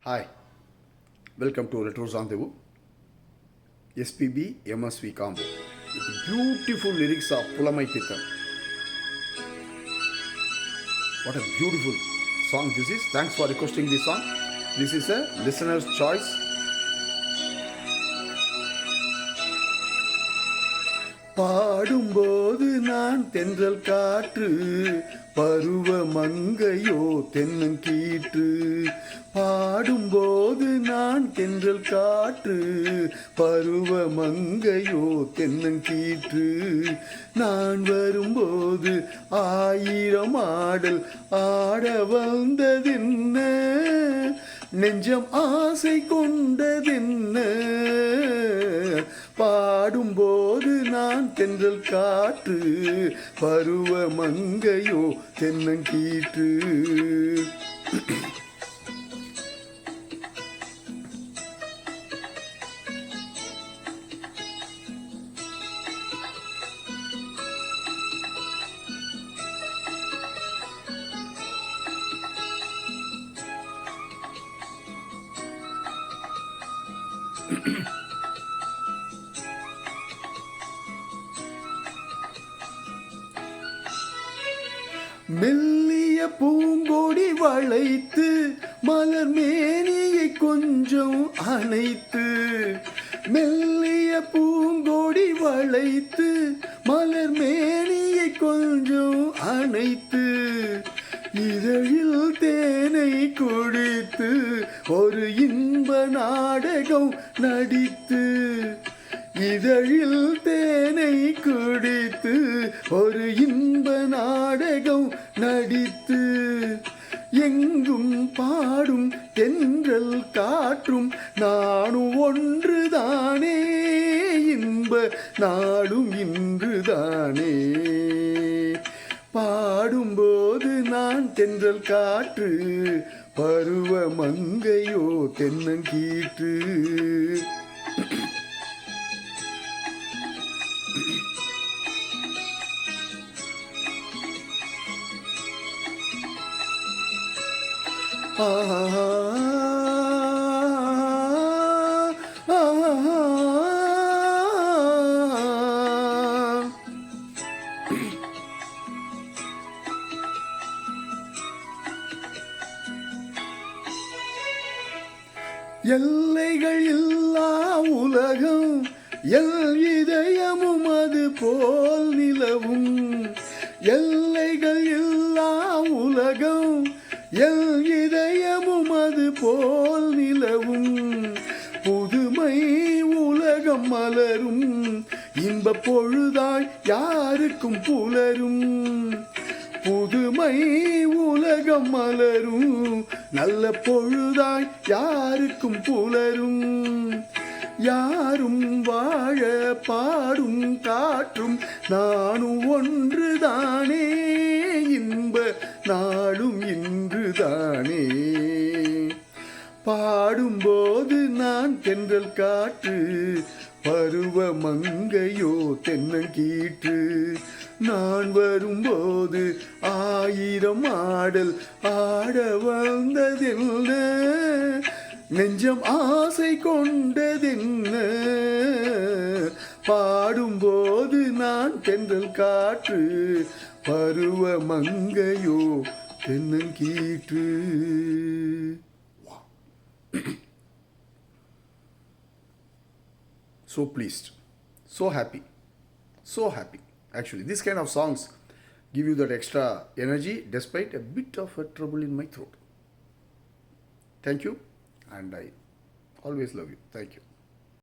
Hi, welcome to Retro Rendezvous, SPB MSV combo with beautiful lyrics of Pulamai Pithan. What a beautiful song this is. Thanks for requesting this song. This is a listener's choice. பாடும்போது நான் தென்றல் காற்று பருவ மங்கையோ தென்னங்கீற்று. பாடும்போது நான் தென்றல் காற்று பருவ மங்கையோ தென்னங்கீற்று. நான் வரும்போது ஆயிரம் ஆடல் ஆட வந்ததென்ன, நெஞ்சம் ஆசை கொண்டதென்ன. பாடும்போது நான் தென்றல் காற்று பருவ மங்கையோ தென்னங்கீற்று. மெல்லிய பூங்கொடி வளைத்து மலர் மேனியை கொஞ்சம் அணைத்து. மெல்லிய பூங்கொடி வளைத்து மலர் மேனியை கொஞ்சம் அணைத்து. இதழில் தேனை குடித்து ஒரு இன்ப நாடகம் நடித்து. இதழில் தேனை குடித்து ஒரு இன்ப நாடகம் நடித்து. எங்கும் பாடும் தென்றல் காற்றும் நானும் ஒன்றுதானே, இன்ப நாடும் இன்றுதானே. பாடும்போது நான் தென்றல் காற்று பருவ மங்கையோ தென்னங்கீற்று. எல்லைகள் இல்லா உலகம் எல் இதயமும் அது போல் நிலவும். எல்லைகள் இல்லா உலகம் எல் இதயமும் அது போல் நிலவும். புதுமை உலகம் மலரும் இன்ப பொழுதாய் யாருக்கும் புலரும். புதுமை உலகம் மலரும் நல்ல பொழுதாய் யாருக்கும் புலரும். யாரும் வாழ பாடும் காற்றும் நானும் ஒன்றுதானே, இன்ப நாடும் இன்றுதானே. பாடும்போது நான் தென்றல் காற்று பருவ மங்கையோ தென்னங்கீற்று. நான் வரும்போது ஆயிரம் ஆடல் ஆட வந்ததென்ன, நெஞ்சம் ஆசை கொண்டதென்ன. பாடும்போது நான் தென்றல் காற்று பருவ மங்கையோ தென்னங்கீற்று. So pleased, so happy, so happy. Actually, this kind of songs give you that extra energy despite a bit of a trouble in my throat. Thank you, and I always love you. Thank you.